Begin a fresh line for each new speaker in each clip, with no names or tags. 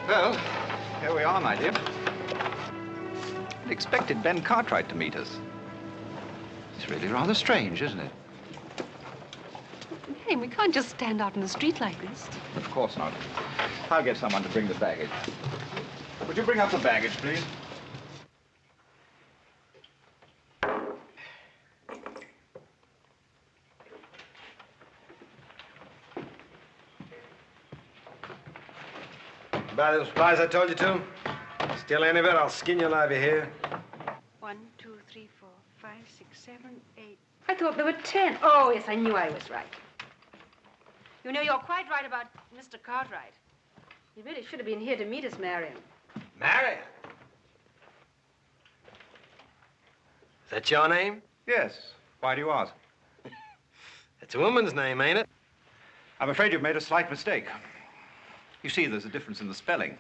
Well, here we are, my dear. I expected Ben Cartwright to meet us. It's really rather strange, isn't it?
Hey, we can't just stand out in the street like this.
Of course not. I'll get someone to bring the baggage. Would you bring up the baggage, please?
Buy those supplies I told you to? Steal any of it, I'll skin you alive, you hear?
1, 2, 3, 4, 5, 6, 7, 8. I thought there were 10. Oh, yes, I knew I was right. You know, you're quite right about Mr. Cartwright. He really should have been here to meet us, Marion.
Marion? Is that your name?
Yes. Why do you ask?
It's a woman's name, ain't it?
I'm afraid you've made a slight mistake. You see, there's a difference in the spelling.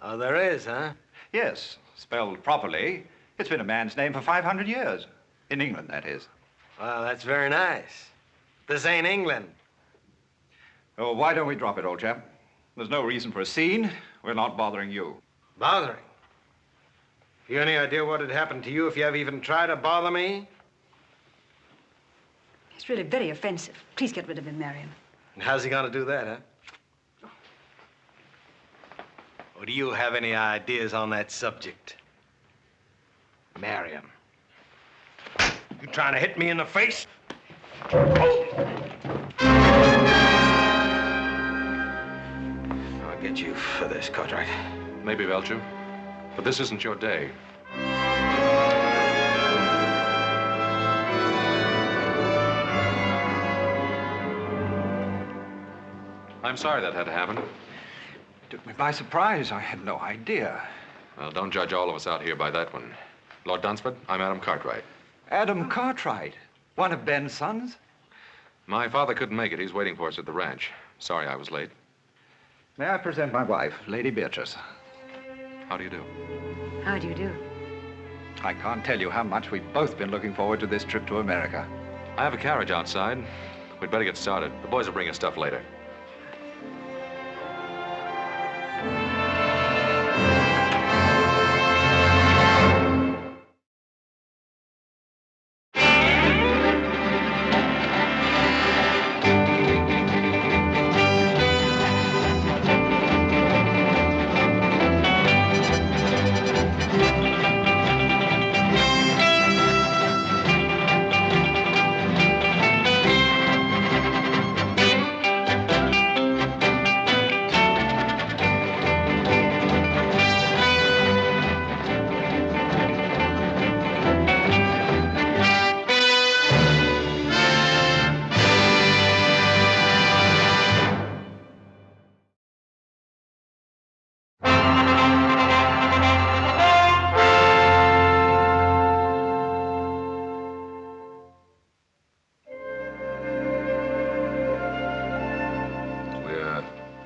Oh, there is, huh?
Yes, spelled properly. It's been a man's name for 500 years. In England, that is.
Well, that's very nice. This ain't England.
Oh, why don't we drop it, old chap? There's no reason for a scene. We're not bothering you.
Bothering? You any idea what would happen to you if you ever even tried to bother me?
He's really very offensive. Please get rid of him, Marion.
And how's he gonna do that, huh? Or do you have any ideas on that subject? Marion. You trying to hit me in the face? Oh. I'll get you for this, Cartwright.
Maybe, Belcher, but this isn't your day. I'm sorry that had to happen.
Took me by surprise. I had no idea.
Well, don't judge all of us out here by that one. Lord Dunsford, I'm Adam Cartwright.
Adam Cartwright? One of Ben's sons?
My father couldn't make it. He's waiting for us at the ranch. Sorry I was late.
May I present my wife, Lady Beatrice?
How do you do?
How do you do?
I can't tell you how much we've both been looking forward to this trip to America.
I have a carriage outside. We'd better get started. The boys will bring us stuff later.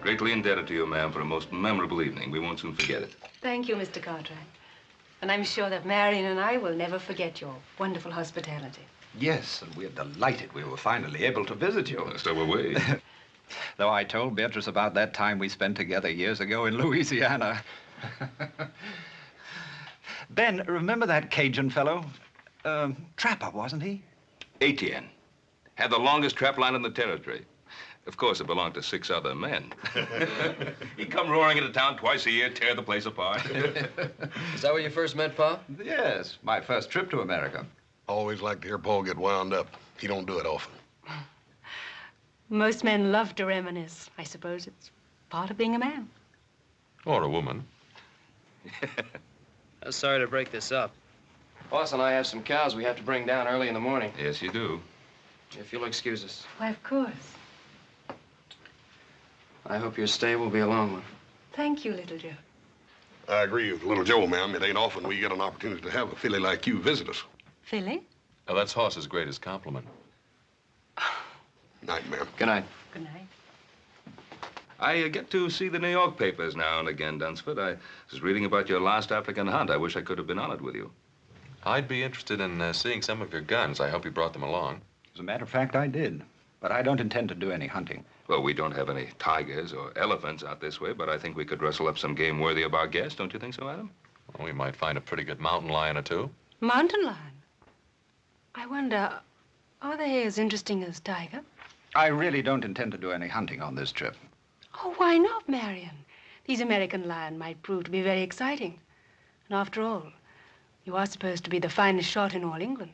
Greatly indebted to you, ma'am, for a most memorable evening. We won't soon forget it.
Thank you, Mr. Cartwright. And I'm sure that Marion and I will never forget your wonderful hospitality.
Yes, and we're delighted we were finally able to visit you.
So were we.
Though I told Beatrice about that time we spent together years ago in Louisiana. Ben, remember that Cajun fellow? Trapper, wasn't he?
Etienne. Had the longest trap line in the territory. Of course, it belonged to 6 other men. He'd come roaring into town twice a year, tear the place apart.
Is that where you first met Pa?
Yes, my first trip to America.
Always like to hear Paul get wound up. He don't do it often.
Most men love to reminisce. I suppose it's part of being a man.
Or a woman.
I'm sorry to break this up. Boss and I have some cows we have to bring down early in the morning.
Yes, you do.
If you'll excuse us.
Why, of course.
I hope your stay will be a long one.
Thank you, little Joe.
I agree with little Joe, ma'am. It ain't often we get an opportunity to have a filly like you visit us.
Philly?
Now, that's Hoss's greatest compliment.
Night, ma'am.
Good night.
Good night.
I get to see the New York papers now and again, Dunsford. I was reading about your last African hunt. I wish I could have been on it with you.
I'd be interested in seeing some of your guns. I hope you brought them along.
As a matter of fact, I did. But I don't intend to do any hunting.
Well, we don't have any tigers or elephants out this way, but I think we could rustle up some game worthy of our guest. Don't you think so, Adam?
Well, we might find a pretty good mountain lion or two.
Mountain lion? I wonder, are they as interesting as tiger?
I really don't intend to do any hunting on this trip.
Oh, why not, Marion? These American lion might prove to be very exciting. And after all, you are supposed to be the finest shot in all England.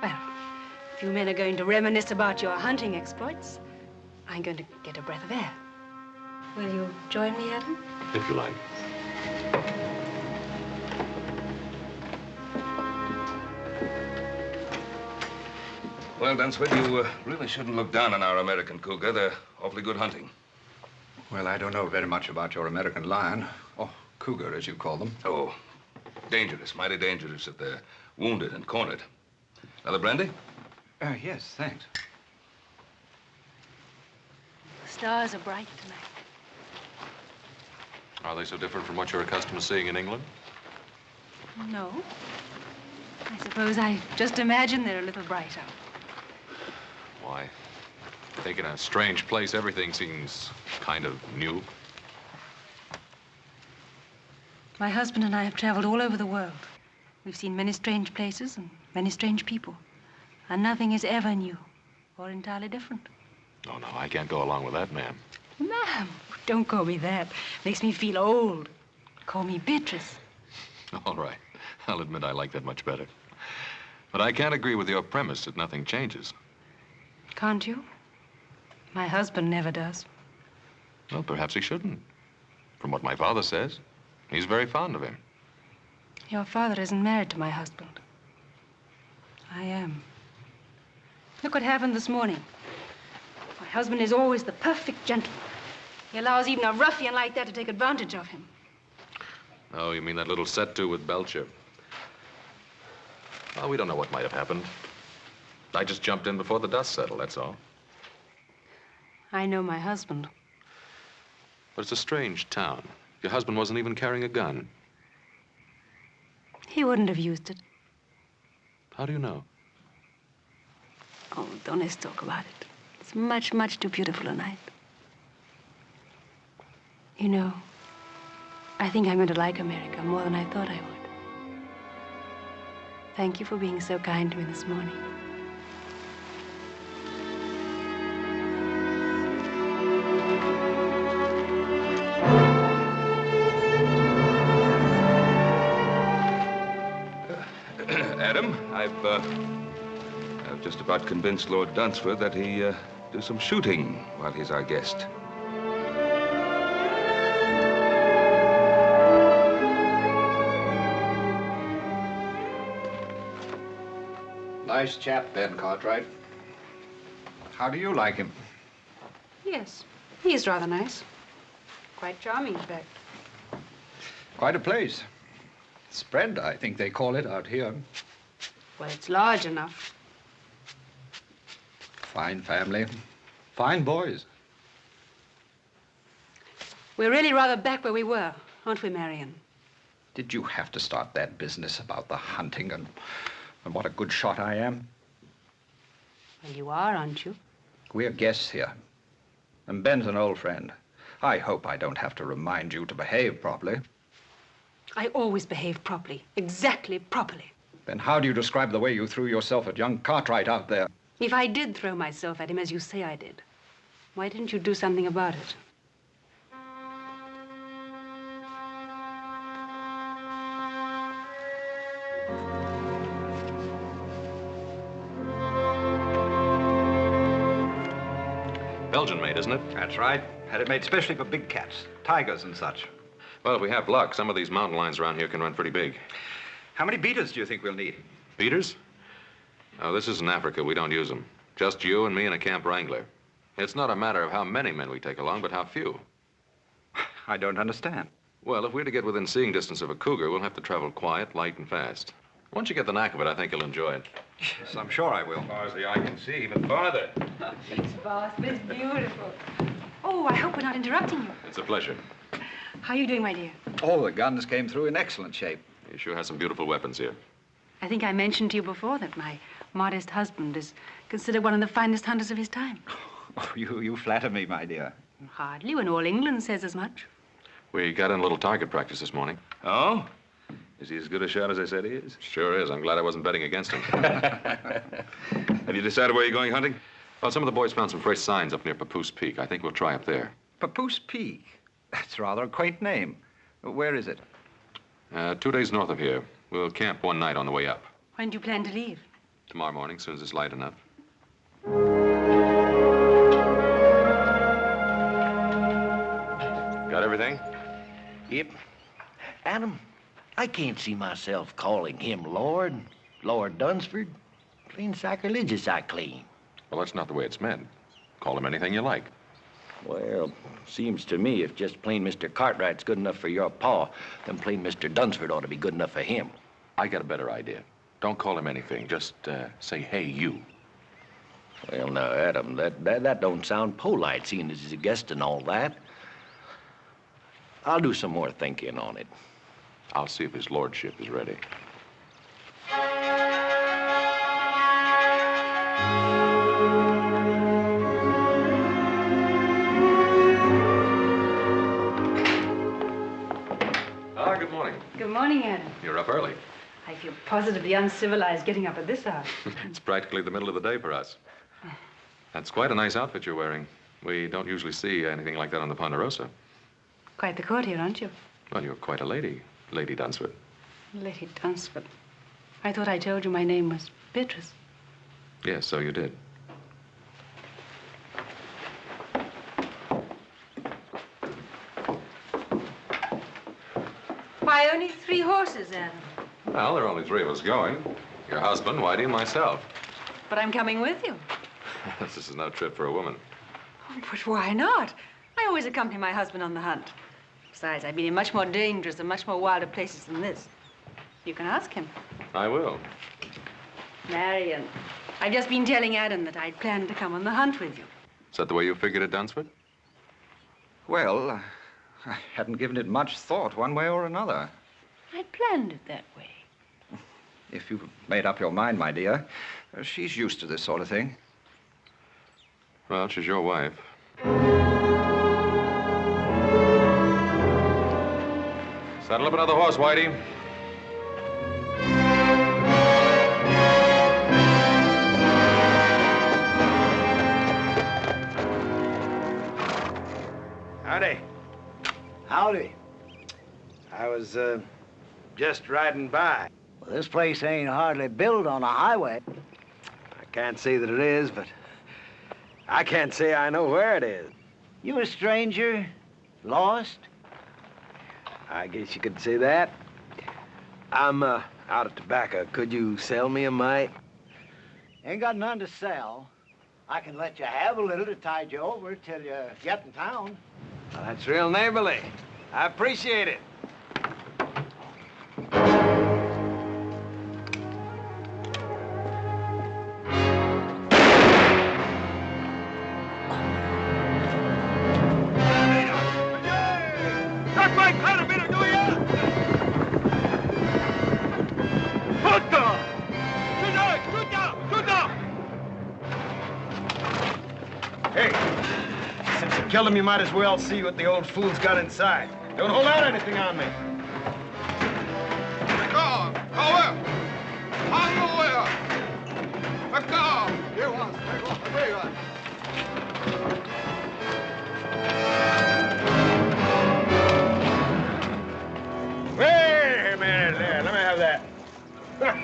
Well, if you men are going to reminisce about your hunting exploits, I'm going to get a breath of air. Will you join me, Adam?
If you like.
Well, Dunsford, you really shouldn't look down on our American cougar. They're awfully good hunting.
Well, I don't know very much about your American lion, or cougar, as you call them.
Oh, dangerous, mighty dangerous if they're wounded and cornered. Another brandy?
Yes, thanks.
The stars are bright tonight.
Are they so different from what you're accustomed to seeing in England?
No. I suppose I just imagine they're a little brighter.
Why? I think in a strange place, everything seems kind of new.
My husband and I have traveled all over the world. We've seen many strange places and many strange people. And nothing is ever new or entirely different.
Oh, no, I can't go along with that, ma'am.
Ma'am, don't call me that. Makes me feel old. Call me Beatrice.
All right. I'll admit I like that much better. But I can't agree with your premise that nothing changes.
Can't you? My husband never does.
Well, perhaps he shouldn't. From what my father says, he's very fond of him.
Your father isn't married to my husband. I am. Look what happened this morning. My husband is always the perfect gentleman. He allows even a ruffian like that to take advantage of him.
Oh, you mean that little set-to with Belcher? Well, we don't know what might have happened. I just jumped in before the dust settled, that's all.
I know my husband.
But it's a strange town. Your husband wasn't even carrying a gun.
He wouldn't have used it.
How do you know?
Oh, don't let's talk about it. It's much, much too beautiful a night. You know, I think I'm going to like America more than I thought I would. Thank you for being so kind to me this morning.
Adam, I've just about convinced Lord Dunsford that he do some shooting while he's our guest.
Nice chap, Ben Cartwright. How do you like him?
Yes, he's rather nice. Quite charming, in fact.
Quite a place. Spread, I think they call it out here.
Well, it's large enough.
Fine family. Fine boys.
We're really rather back where we were, aren't we, Marion?
Did you have to start that business about the hunting and what a good shot I am?
Well, you are, aren't you?
We're guests here. And Ben's an old friend. I hope I don't have to remind you to behave properly.
I always behave properly. Exactly properly.
Then how do you describe the way you threw yourself at young Cartwright out there?
If I did throw myself at him as you say I did, why didn't you do something about it?
Belgian made, isn't it?
That's right. Had it made specially for big cats, tigers and such.
Well, if we have luck, some of these mountain lions around here can run pretty big.
How many beaters do you think we'll need?
Beaters? Oh, this isn't Africa. We don't use them. Just you and me and a camp wrangler. It's not a matter of how many men we take along, but how few.
I don't understand.
Well, if we're to get within seeing distance of a cougar, we'll have to travel quiet, light, and fast. Once you get the knack of it, I think you'll enjoy it.
Yes, I'm sure I will.
As far as the eye can see, even farther.
Thanks, boss. It's beautiful. Oh, I hope we're not interrupting you.
It's a pleasure.
How are you doing, my dear?
All the guns came through in excellent shape.
You sure have some beautiful weapons here.
I think I mentioned to you before that my modest husband is considered one of the finest hunters of his time.
Oh, you flatter me, my dear.
Hardly, when all England says as much.
We got in a little target practice this morning.
Oh? Is he as good a shot as I said he is?
Sure is. I'm glad I wasn't betting against him.
Have you decided where you're going hunting?
Well, some of the boys found some fresh signs up near Papoose Peak. I think we'll try up there.
Papoose Peak. That's rather a quaint name. Where is it?
2 days north of here. We'll camp one night on the way up.
When do you plan to leave?
Tomorrow morning, as soon as it's light enough. Got everything?
Yep. Adam, I can't see myself calling him Lord. Lord Dunsford. Plain sacrilegious, I claim.
Well, that's not the way it's meant. Call him anything you like.
Well, seems to me if just plain Mr. Cartwright's good enough for your pa, then plain Mr. Dunsford ought to be good enough for him.
I got a better idea. Don't call him anything. Just say, hey, you.
Well, now, Adam, that don't sound polite, seeing as he's a guest and all that. I'll do some more thinking on it.
I'll see if his lordship is ready. Good morning.
Good morning, Adam.
You're up early.
I feel positively uncivilized getting up at this hour.
It's practically the middle of the day for us. That's quite a nice outfit you're wearing. We don't usually see anything like that on the Ponderosa.
Quite the courtier, aren't you?
Well, you're quite a lady, Lady Dunsford.
Lady Dunsford. I thought I told you my name was Beatrice.
Yes, so you did.
Why, only 3 horses, Adam?
Well, there are only 3 of us going. Your husband, Whitey, and myself.
But I'm coming with you.
This is no trip for a woman.
Oh, but why not? I always accompany my husband on the hunt. Besides, I've been in much more dangerous and much more wilder places than this. You can ask him.
I will.
Marion, I've just been telling Adam that I'd planned to come on the hunt with you.
Is that the way you figured it, Dunsford?
Well, I hadn't given it much thought one way or another.
I planned it that way.
If you've made up your mind, my dear, she's used to this sort of thing.
Well, she's your wife. Saddle up another horse, Whitey.
Howdy.
Howdy.
I was, just riding by.
Well, this place ain't hardly built on a highway.
I can't say that it is, but I can't say I know where it is.
You a stranger? Lost?
I guess you could say that. I'm, out of tobacco. Could you sell me a mite?
Ain't got none to sell. I can let you have a little to tide you over till you get in town.
Well, that's real neighborly. I appreciate it. Hey, since you killed him, you might as well see what the old fool's got inside. Don't hold out anything on me. Wait a minute there. Let me have that.
Well,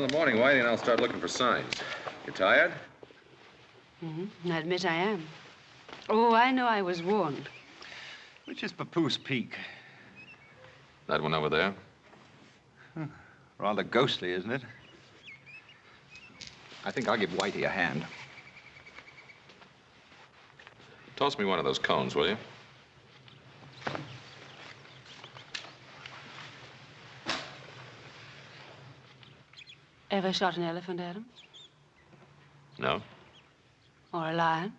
in the morning, Whitey and I'll start looking for signs. You tired?
Mm-hmm. I admit I am. Oh, I know I was warned.
Which is Papoose Peak?
That one over there?
Rather ghostly, isn't it? I think I'll give Whitey a hand.
Toss me one of those cones, will you?
Ever shot an elephant, Adam?
No?
Or a lion?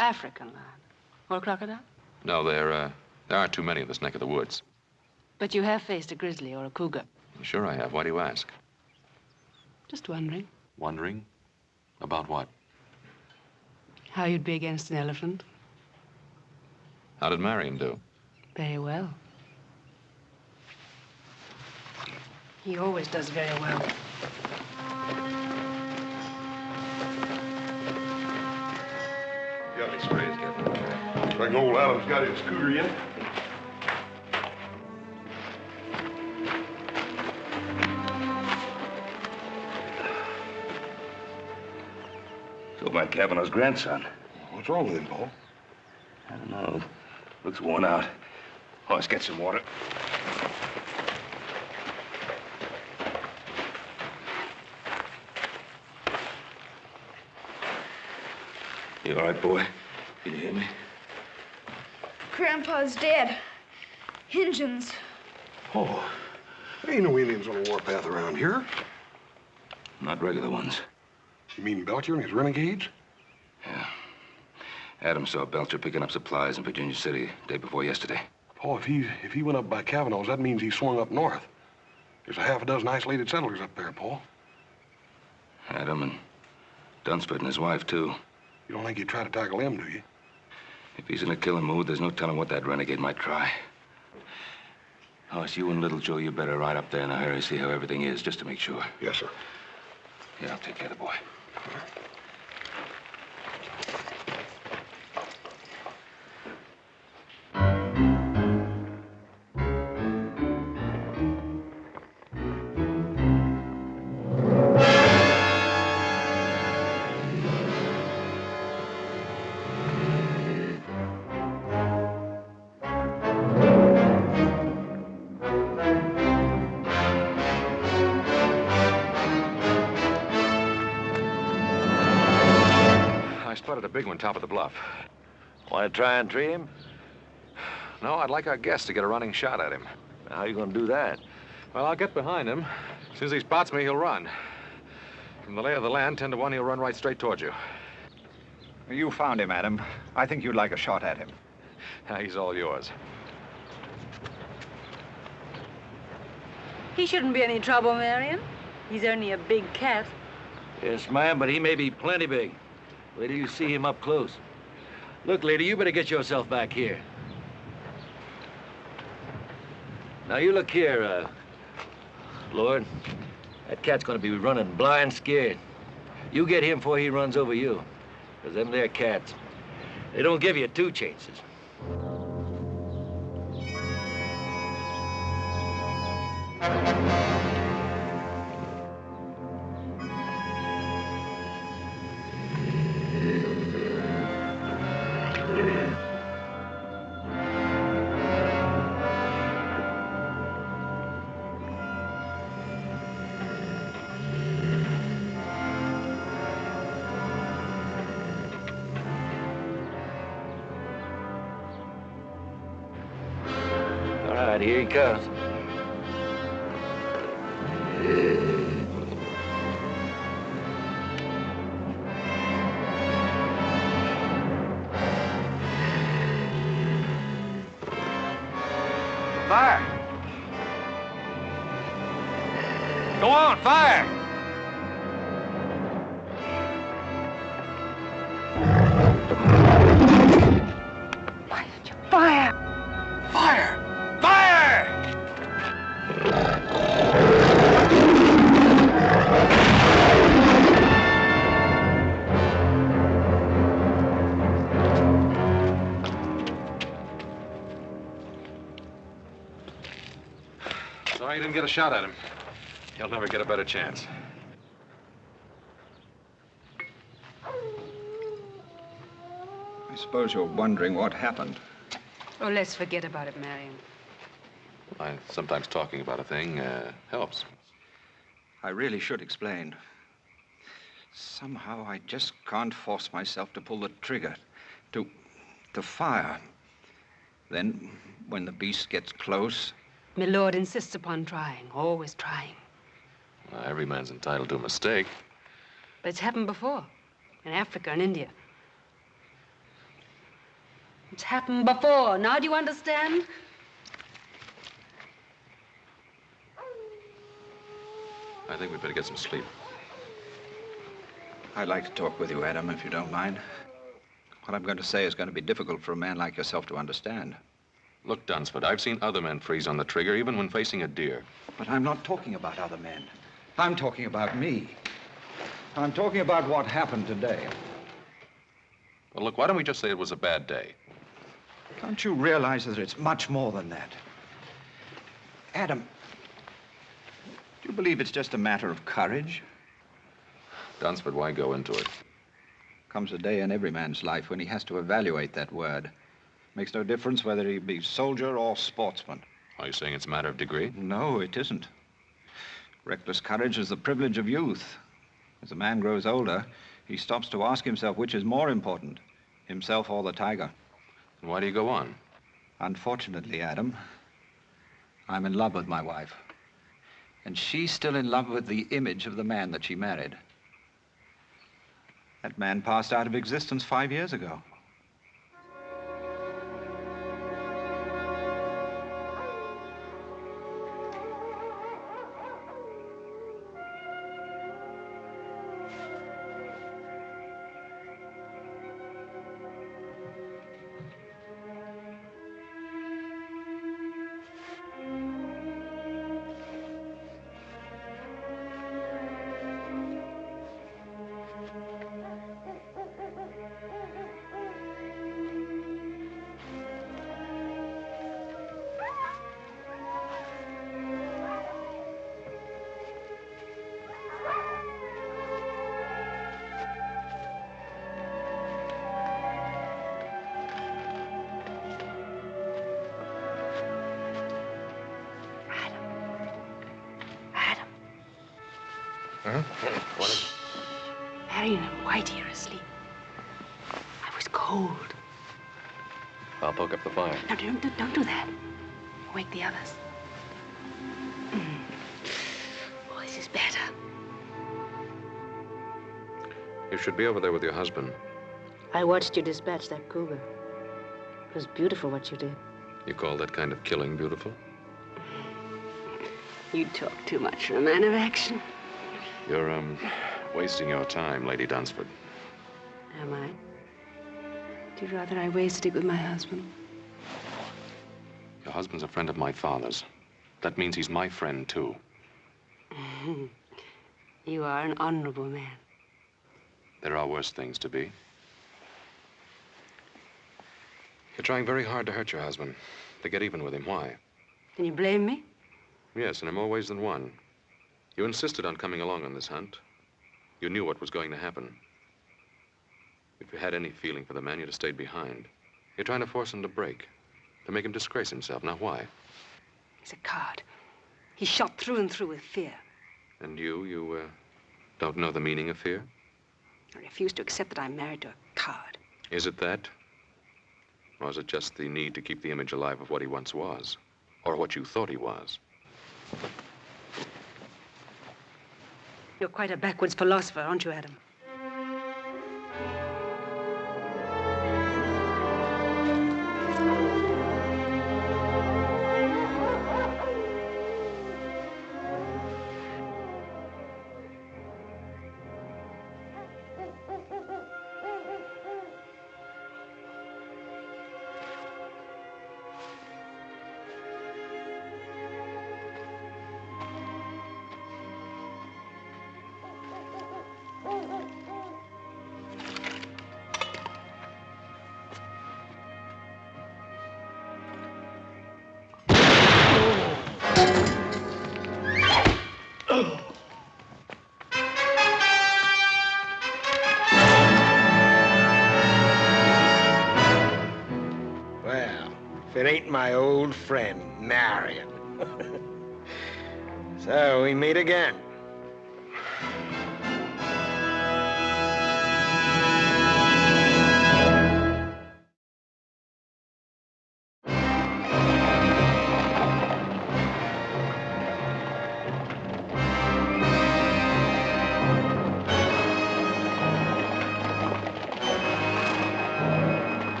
African lion? Or a crocodile?
No, there aren't too many in this neck of the woods.
But you have faced a grizzly or a cougar.
Sure I have. Why do you ask?
Just wondering
Wondering? About what?
how you'd be against an elephant.
How did Marion do?
Very well. He always does very well.
Got any sprays, Captain? Reckon old Adam's got his scooter yet?
So my Kavanaugh's grandson.
What's wrong with him, Paul?
I don't know. Looks worn out. Oh, let's get some water. You all right, boy? Can you hear me?
Grandpa's dead. Injuns.
Oh, there ain't no Indians on the warpath around here.
Not regular ones.
You mean Belcher and his renegades?
Yeah. Adam saw Belcher picking up supplies in Virginia City day before yesterday.
Paul, if he went up by Kavanaugh's, that means he swung up north. There's a half a dozen isolated settlers up there, Paul.
Adam and Dunsford and his wife, too.
You don't think he'd try to tackle them, do you?
If he's in a killing mood, there's no telling what that renegade might try. Hoss, you and Little Joe, you better ride up there in a hurry, see how everything is, just to make sure.
Yes, sir.
Yeah, I'll take care of the boy.
A big one top of the bluff.
Want to try and tree him?
No, I'd like our guest to get a running shot at him.
How are you going to do that?
Well, I'll get behind him. As soon as he spots me, he'll run. From the lay of the land, 10 to 1, he'll run right straight towards you.
You found him, Adam. I think you'd like a shot at him.
He's all yours.
He shouldn't be any trouble, Marion. He's only a big cat.
Yes, ma'am, but he may be plenty big. Wait till you see him up close. Look, lady, you better get yourself back here. Now, you look here, Lord. That cat's gonna be running blind scared. You get him before he runs over you. Because them there cats, they don't give you 2 chances. Here he comes.
Fire! Go on, fire!
Why did you fire?
Fire! Fire!
Sorry you didn't get a shot at him. He'll never get a better chance.
I suppose you're wondering what happened.
Oh, let's forget about it, Marion.
Sometimes talking about a thing helps.
I really should explain. Somehow I just can't force myself to pull the trigger, to fire. Then, when the beast gets close...
My lord insists upon trying, always trying.
Every man's entitled to a mistake.
But it's happened before, in Africa and India. It's happened before. Now do you understand?
I think we'd better get some sleep.
I'd like to talk with you, Adam, if you don't mind. What I'm going to say is going to be difficult for a man like yourself to understand.
Look, Dunsford, I've seen other men freeze on the trigger, even when facing a deer.
But I'm not talking about other men. I'm talking about me. I'm talking about what happened today.
Well, look, why don't we just say it was a bad day?
Can't you realize that it's much more than that? Adam, do you believe it's just a matter of courage?
Dunsford, why go into it?
Comes a day in every man's life when he has to evaluate that word. Makes no difference whether he be soldier or sportsman.
Are you saying it's a matter of degree?
No, it isn't. Reckless courage is the privilege of youth. As a man grows older, he stops to ask himself which is more important, himself or the tiger.
And why do you go on?
Unfortunately, Adam, I'm in love with my wife. And she's still in love with the image of the man that she married. That man passed out of existence 5 years ago.
Huh? What is...
Marion and Whitey are asleep. I was cold.
I'll poke up the fire.
No, don't do that. Wake the others. Oh, this is better.
You should be over there with your husband.
I watched you dispatch that cougar. It was beautiful what you did.
You call that kind of killing beautiful?
You talk too much for a man of action.
You're, wasting your time, Lady Dunsford.
Am I? Do you rather I wasted it with my husband?
Your husband's a friend of my father's. That means he's my friend, too.
You are an honorable man.
There are worse things to be. You're trying very hard to hurt your husband, to get even with him. Why?
Can you blame me?
Yes, and in more ways than one. You insisted on coming along on this hunt. You knew what was going to happen. If you had any feeling for the man, you'd have stayed behind. You're trying to force him to break, to make him disgrace himself. Now, why?
He's a coward. He's shot through and through with fear.
And you don't know the meaning of fear?
I refuse to accept that I'm married to a coward.
Is it that? Or is it just the need to keep the image alive of what he once was? Or what you thought he was?
You're quite a backwards philosopher, aren't you, Adam?
Well, if it ain't my old friend, Marion. So we meet again.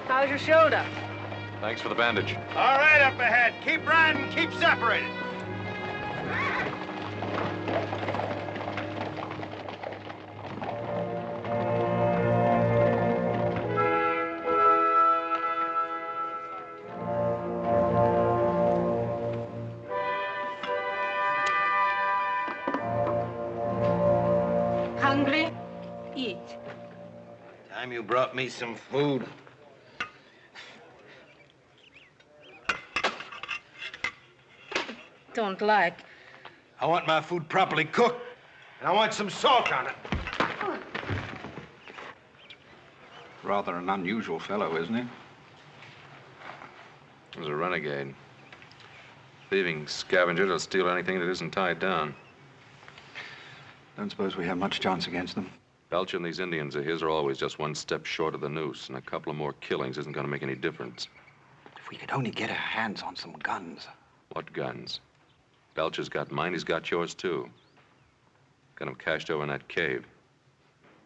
How's your shoulder?
Thanks for the bandage.
All right, up ahead. Keep riding, keep separated.
Hungry? Eat.
Time you brought me some food.
Don't like.
I want my food properly cooked, and I want some salt on it.
Rather an unusual fellow, isn't he?
He's a renegade. Thieving scavenger to steal anything that isn't tied down.
Don't suppose we have much chance against them.
Belcher and these Indians of his are always just one step short of the noose, and a couple of more killings isn't going to make any difference.
If we could only get our hands on some guns.
What guns? Belcher's got mine, he's got yours, too. Got him cached over in that cave.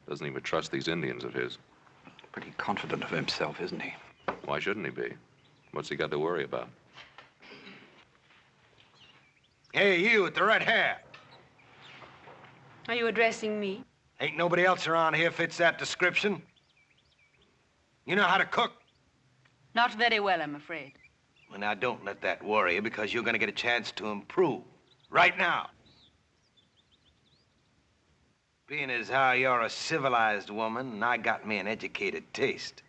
Doesn't even trust these Indians of his.
Pretty confident of himself, isn't he?
Why shouldn't he be? What's he got to worry about?
Hey, you with the red hair.
Are you addressing me?
Ain't nobody else around here fits that description. You know how to cook?
Not very well, I'm afraid.
Well, now, don't let that worry you, because you're gonna get a chance to improve. Right now. Being as how you're a civilized woman, and I got me an educated taste.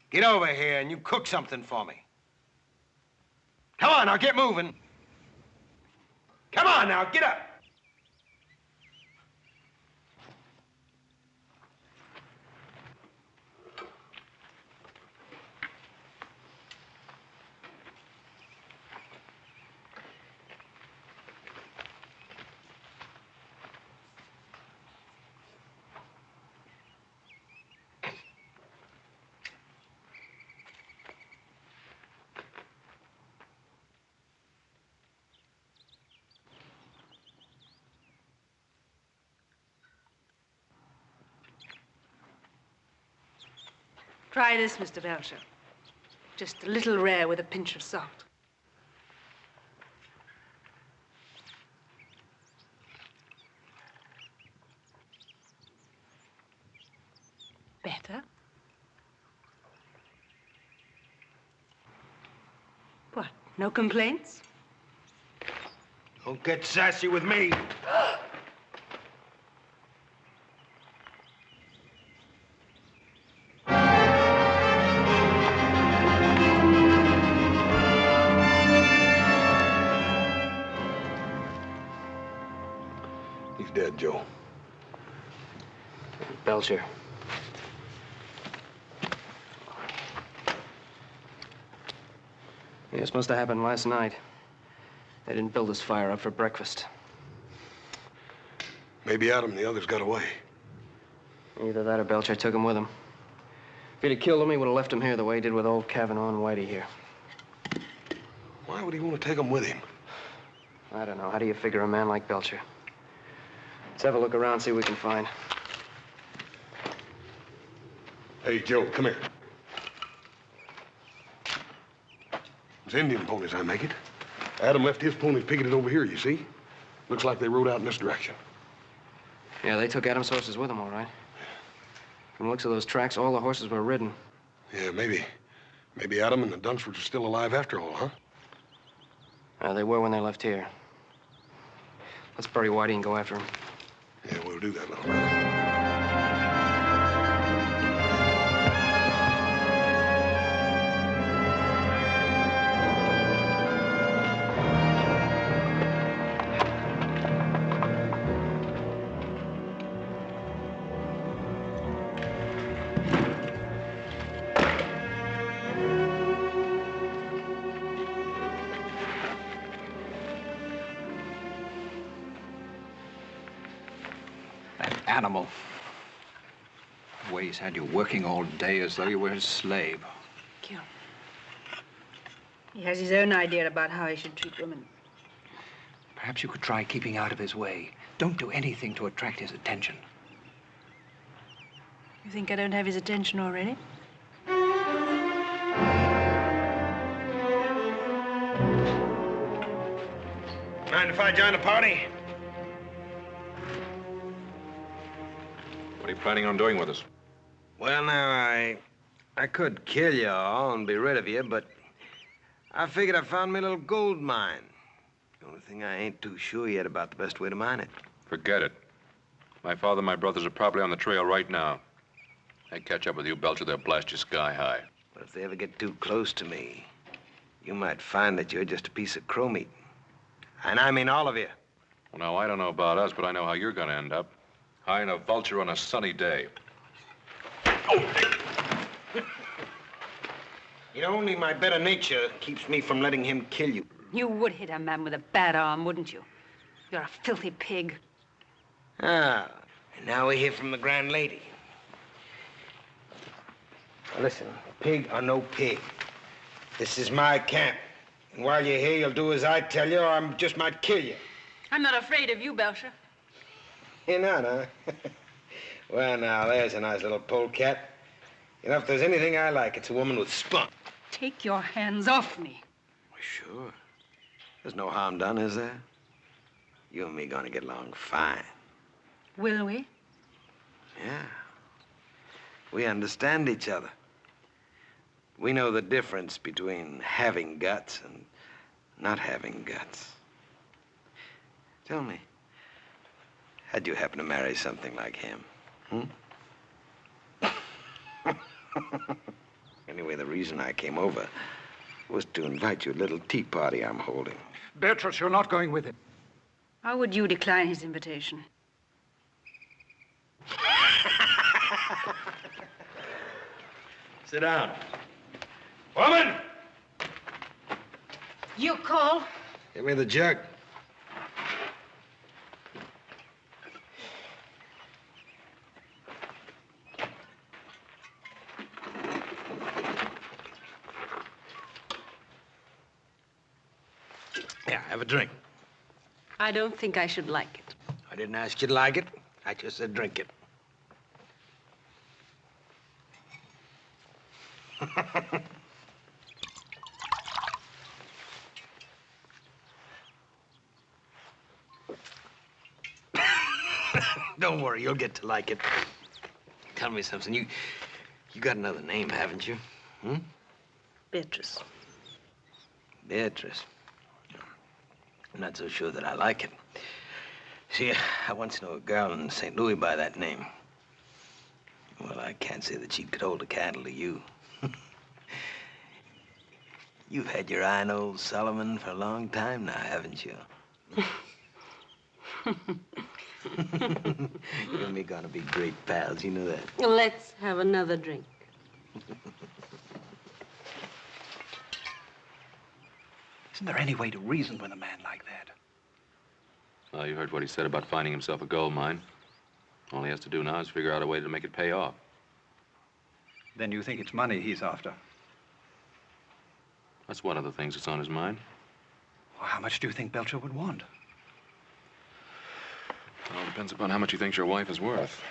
Get over here and you cook something for me. Come on, now, get moving. Come on, now, get up.
Try this, Mr. Belcher. Just a little rare with a pinch of salt. Better? What, no complaints?
Don't get sassy with me.
He's dead, Joe.
Belcher. Yeah, this must have happened last night. They didn't build this fire up for breakfast.
Maybe Adam and the others got away.
Either that or Belcher took him with him. If he'd have killed him, he would have left him here the way he did with old Kavanaugh and Whitey here.
Why would he want to take them with him?
I don't know. How do you figure a man like Belcher? Let's have a look around, see what we can find.
Hey, Joe, come here. It's Indian ponies, I make it. Adam left his ponies picketed over here, you see? Looks like they rode out in this direction.
Yeah, they took Adam's horses with them, all right. From the looks of those tracks, all the horses were ridden.
Yeah, maybe Adam and the Dunsfords are still alive after all, huh?
They were when they left here. Let's bury Whitey and go after him.
Yeah, we'll do that, little brother.
animal. The way he's had you working all day as though you were his slave.
Kill. He has his own idea about how he should treat women.
Perhaps you could try keeping out of his way. Don't do anything to attract his attention.
You think I don't have his attention already?
Mind if I join the party?
What are you planning on doing with us?
Well, now, I could kill you all and be rid of you, but I figured I found me a little gold mine. The only thing I ain't too sure yet about the best way to mine it.
Forget it. My father and my brothers are probably on the trail right now. They catch up with you, Belcher, they'll blast you sky high.
But if they ever get too close to me, you might find that you're just a piece of crow meat. And I mean all of you.
Well, now, I don't know about us, but I know how you're going to end up. High in a vulture on a sunny day.
You know, only my better nature keeps me from letting him kill you.
You would hit a man with a bad arm, wouldn't you? You're a filthy pig.
Ah, and now we hear from the grand lady. Now listen, pig or no pig, this is my camp. And while you're here, you'll do as I tell you, or I just might kill you.
I'm not afraid of you, Belcher.
You're not, huh? Well, now, there's a nice little polecat. You know, if there's anything I like, it's a woman with spunk.
Take your hands off me.
Well, sure. There's no harm done, is there? You and me gonna get along fine.
Will we?
Yeah. We understand each other. We know the difference between having guts and not having guts. Tell me, how'd you happen to marry something like him? Anyway, the reason I came over was to invite you to a little tea party I'm holding.
Beatrice, you're not going with him.
How would you decline his invitation?
Sit down. Woman!
You call?
Give me the jug. Yeah, have a drink.
I don't think I should like it.
I didn't ask you to like it. I just said drink it. Don't worry, you'll get to like it. Tell me something. You got another name, haven't you?
Beatrice.
Beatrice. I'm not so sure that I like it. See, I once knew a girl in St. Louis by that name. Well, I can't say that she could hold a candle to you. You've had your eye on old Solomon for a long time now, haven't you? You and me gonna be great pals, you know that?
Let's have another drink.
Isn't there any way to reason with a man like that?
Well, you heard what he said about finding himself a gold mine. All he has to do now is figure out a way to make it pay off.
Then you think it's money he's after?
That's one of the things that's on his mind.
Well, how much do you think Belcher would want?
It all depends upon how much he thinks your wife is worth.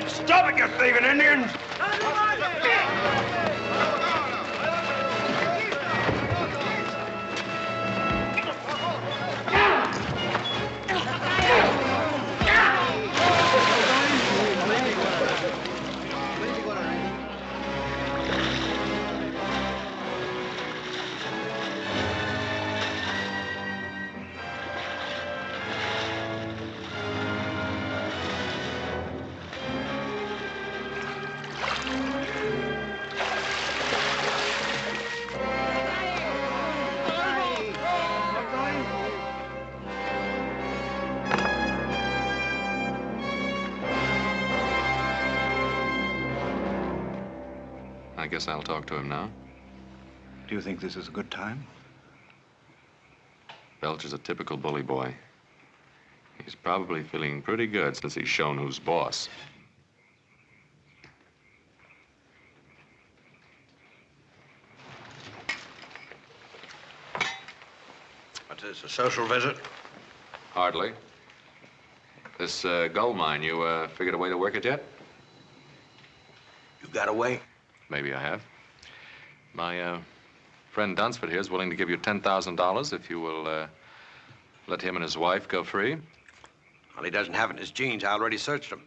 Stop it, you thieving Indians!
I guess I'll talk to him now.
Do you think this is a good time?
Belcher's a typical bully boy. He's probably feeling pretty good since he's shown who's boss.
What's this, a social visit?
Hardly. This gold mine, you figured a way to work it yet?
You got away?
Maybe I have. My friend Dunsford here is willing to give you $10,000 if you will let him and his wife go free.
Well, he doesn't have it in his jeans. I already searched him.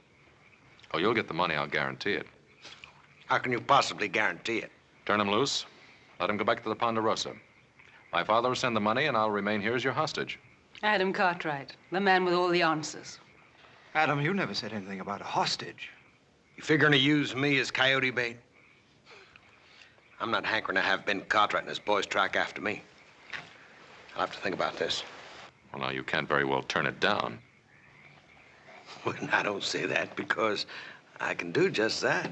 Oh, you'll get the money, I'll guarantee it.
How can you possibly guarantee it?
Turn him loose. Let him go back to the Ponderosa. My father will send the money, and I'll remain here as your hostage.
Adam Cartwright, the man with all the answers.
Adam, you never said anything about a hostage.
You figuring to use me as coyote bait? I'm not hankering to have Ben Cartwright and his boys track after me. I'll have to think about this.
Well, now, you can't very well turn it down.
Well, I don't say that because I can do just that.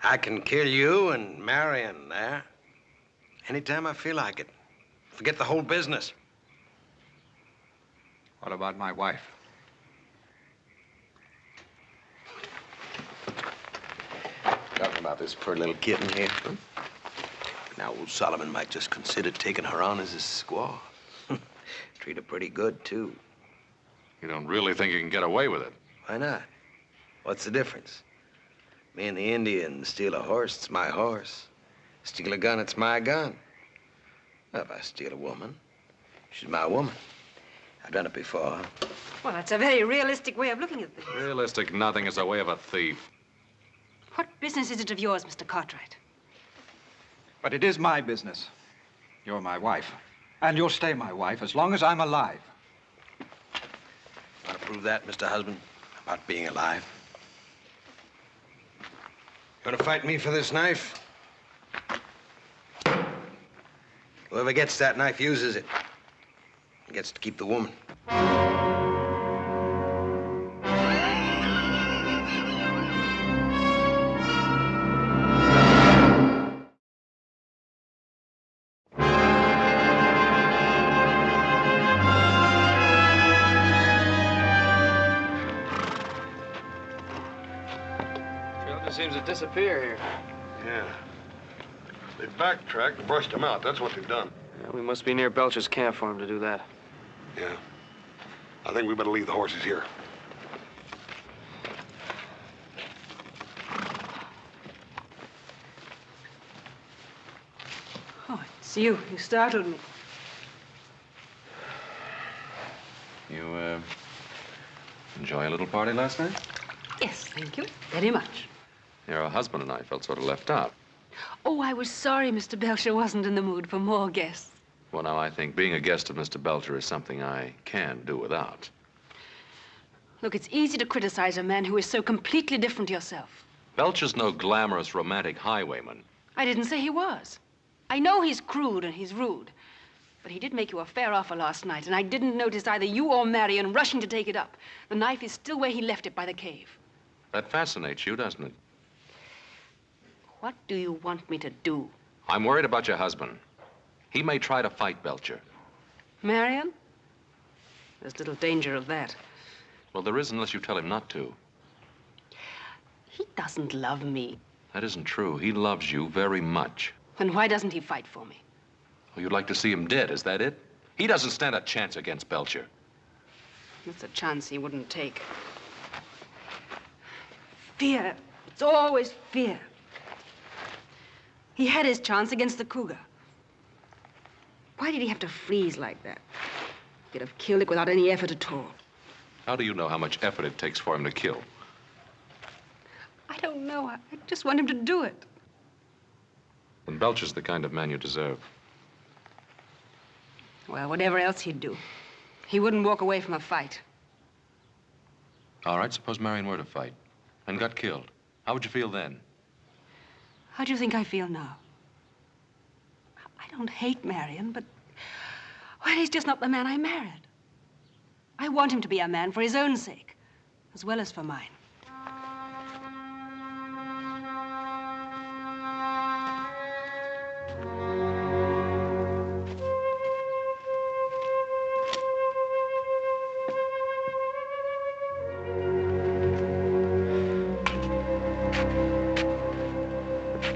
I can kill you and Marion there anytime I feel like it. Forget the whole business.
What about my wife?
Talking about this poor little kitten here. Huh? Now, old Solomon might just consider taking her on as his squaw. Treat her pretty good, too.
You don't really think you can get away with it?
Why not? What's the difference? Me and the Indian steal a horse, it's my horse. Steal a gun, it's my gun. Well, if I steal a woman, she's my woman. I've done it before.
Well, that's a very realistic way of looking at things.
Realistic nothing is the way of a thief.
What business is it of yours, Mr. Cartwright?
But it is my business. You're my wife. And you'll stay my wife as long as I'm alive.
Want to prove that, Mr. Husband? About being alive? You want to fight me for this knife? Whoever gets that knife uses it. He gets to keep the woman.
Seems to disappear here.
Yeah. They backtracked and brushed him out. That's what they've done.
Yeah, we must be near Belcher's camp for him to do that.
Yeah. I think we better leave the horses here.
Oh, it's you. You startled me.
You, enjoy a little party last night?
Yes, thank you. Very much.
Your husband and I felt sort of left out.
Oh, I was sorry Mr. Belcher wasn't in the mood for more guests.
Well, now, I think being a guest of Mr. Belcher is something I can do without.
Look, it's easy to criticize a man who is so completely different to yourself.
Belcher's no glamorous, romantic highwayman.
I didn't say he was. I know he's crude and he's rude. But he did make you a fair offer last night, and I didn't notice either you or Marion rushing to take it up. The knife is still where he left it by the cave.
That fascinates you, doesn't it?
What do you want me to do?
I'm worried about your husband. He may try to fight Belcher.
Marion? There's little danger of that.
Well, there is unless you tell him not to.
He doesn't love me.
That isn't true. He loves you very much.
Then why doesn't he fight for me?
Oh, you'd like to see him dead, is that it? He doesn't stand a chance against Belcher.
That's a chance he wouldn't take. Fear. It's always fear. He had his chance against the cougar. Why did he have to freeze like that? He could have killed it without any effort at all.
How do you know how much effort it takes for him to kill?
I don't know. I just want him to do it.
Then Belcher's the kind of man you deserve.
Well, whatever else he'd do, he wouldn't walk away from a fight.
All right, suppose Marion were to fight and got killed. How would you feel then?
How do you think I feel now? I don't hate Marion, but... well, he's just not the man I married. I want him to be a man for his own sake, as well as for mine.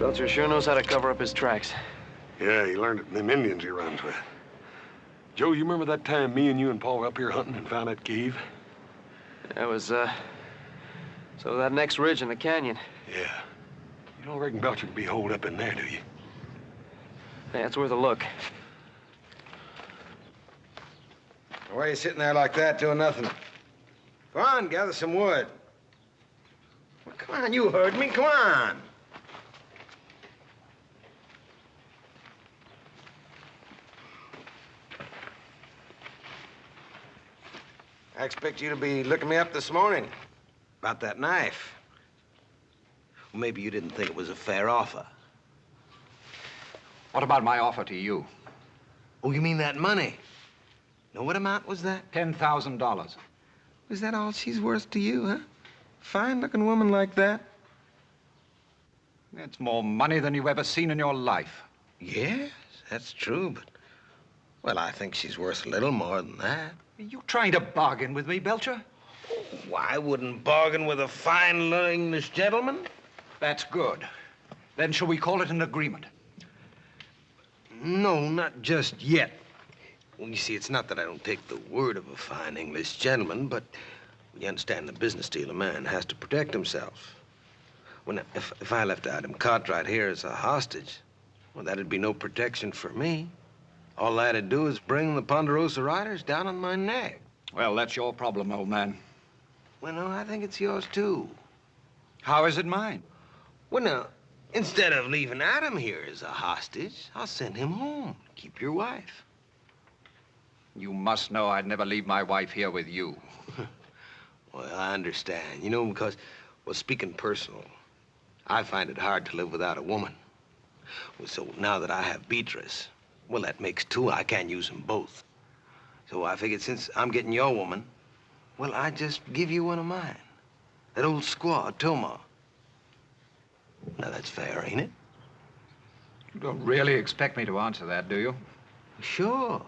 Belcher sure knows how to cover up his tracks.
Yeah, he learned it from them Indians he runs with. Joe, you remember that time me and you and Paul were up here hunting and found that cave?
That was, so that next ridge in the canyon.
Yeah. You don't reckon Belcher could be holed up in there, do you?
Yeah, it's worth a look.
Why are you sitting there like that doing nothing? Go on, gather some wood. Well, come on, you heard me. Come on. I expect you to be looking me up this morning about that knife. Well, maybe you didn't think it was a fair offer.
What about my offer to you?
Oh, you mean that money? Now, what amount was that?
$10,000.
Is that all she's worth to you, huh? Fine-looking woman like that?
It's more money than you've ever seen in your life.
Yes, that's true, but... Well, I think she's worth a little more than that.
Are you trying to bargain with me, Belcher?
Oh, I wouldn't bargain with a fine English gentleman.
That's good. Then shall we call it an agreement?
No, not just yet. Well, you see, it's not that I don't take the word of a fine English gentleman, but you understand the business deal, a man has to protect himself. Well, now, if I left Adam Cartwright here as a hostage, well, that'd be no protection for me. All I had to do is bring the Ponderosa riders down on my neck.
Well, that's your problem, old man.
Well, no, I think it's yours, too.
How is it mine?
Well, now, instead of leaving Adam here as a hostage, I'll send him home. Keep your wife.
You must know I'd never leave my wife here with you.
Well, I understand. You know, because, well, speaking personal, I find it hard to live without a woman. Well, so now that I have Beatrice, well, that makes two. I can't use them both. So I figured since I'm getting your woman, well, I just give you one of mine. That old squaw, Toma. Now, that's fair, ain't it?
You don't really expect me to answer that, do you?
Sure.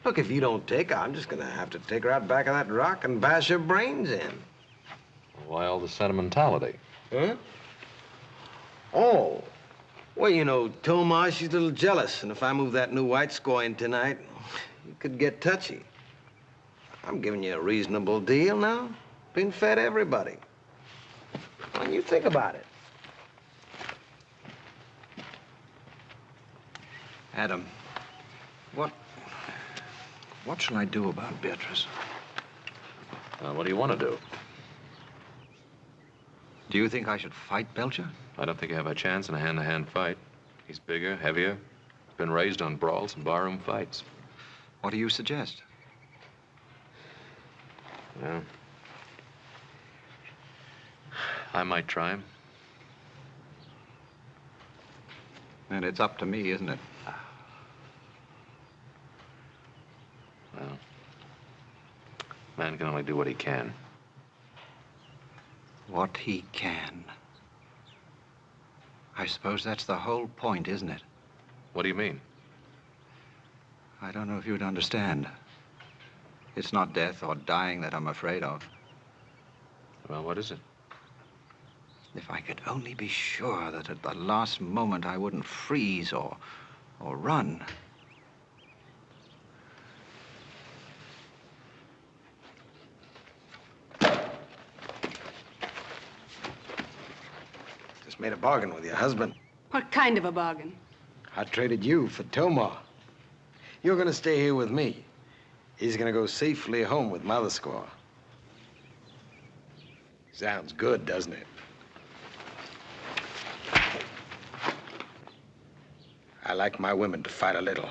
Look, if you don't take her, I'm just gonna have to take her out back of that rock and bash her brains in.
Why all the sentimentality?
Huh? Oh. Well, you know, Toma, she's a little jealous, and if I move that new white squaw in tonight, it could get touchy. I'm giving you a reasonable deal now. Been fed everybody. When you think about it.
Adam, what shall I do about Beatrice?
What do you want to do?
Do you think I should fight Belcher?
I don't think you have a chance in a hand-to-hand fight. He's bigger, heavier, been raised on brawls and barroom fights.
What do you suggest?
Well, I might try him.
And it's up to me, isn't it?
Well, man can only do what he can.
What he can. I suppose that's the whole point, isn't it?
What do you mean?
I don't know if you'd understand. It's not death or dying that I'm afraid of.
Well, what is it?
If I could only be sure that at the last moment I wouldn't freeze or run.
Just made a bargain with your husband.
What kind of a bargain?
I traded you for Toma. You're gonna stay here with me. He's gonna go safely home with Mother Squaw. Sounds good, doesn't it? I like my women to fight a little,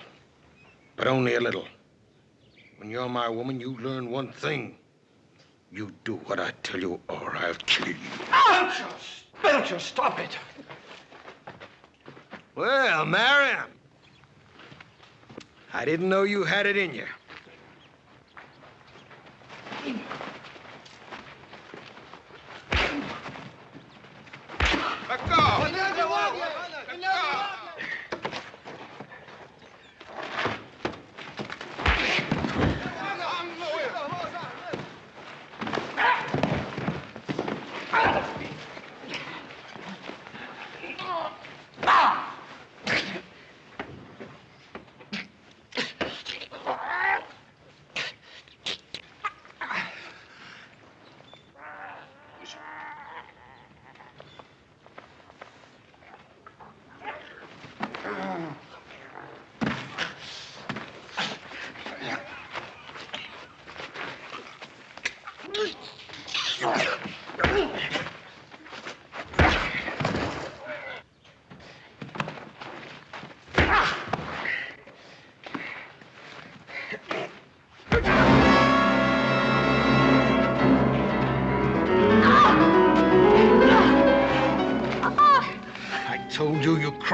but only a little. When you're my woman, you learn one thing. You do what I tell you, or I'll kill you.
Belcher, stop it!
Well, Marion, I didn't know you had it in you. Let go! Let go!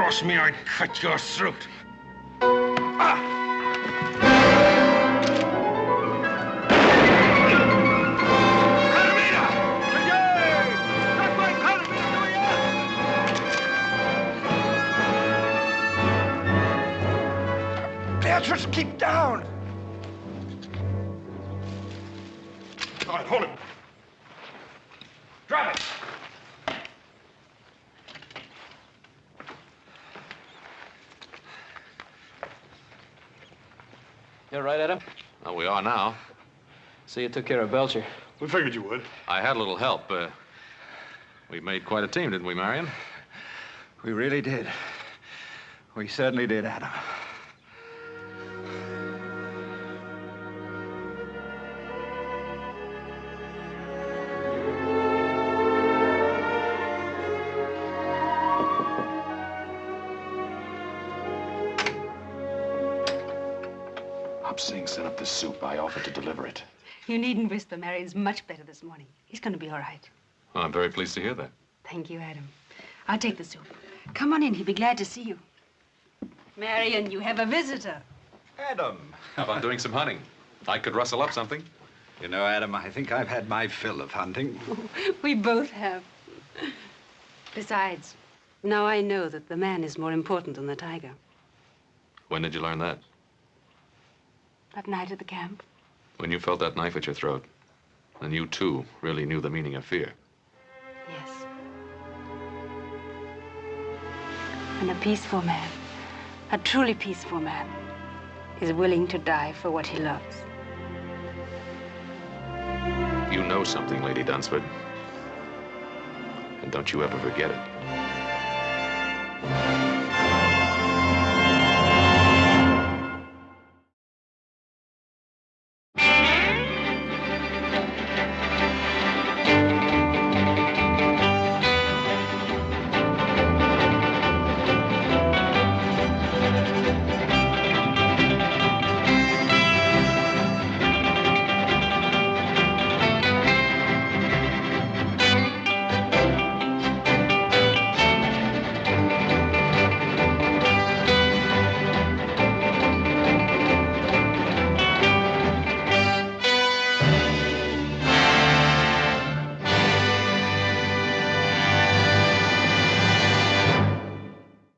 cross me, I'd cut your throat.
Beatrice, keep down!
All right, hold him. Drop it.
You all right, Adam?
Well, we are now.
So you took care of Belcher.
We figured you would.
I had a little help. We made quite a team, didn't we, Marion?
We really did. We certainly did, Adam.
Hopsing sent up the soup. I offered to deliver it.
You needn't whisper. Marion's much better this morning. He's going to be all right.
Well, I'm very pleased to hear that.
Thank you, Adam. I'll take the soup. Come on in. He'll be glad to see you. Marion, you have a visitor.
Adam.
How about doing some hunting? I could rustle up something.
You know, Adam, I think I've had my fill of hunting.
We both have. Besides, now I know that the man is more important than the tiger.
When did you learn that?
That night at the camp.
When you felt that knife at your throat. And you, too, really knew the meaning of fear.
Yes. And a peaceful man, a truly peaceful man, is willing to die for what he loves.
You know something, Lady Dunsford. And don't you ever forget it.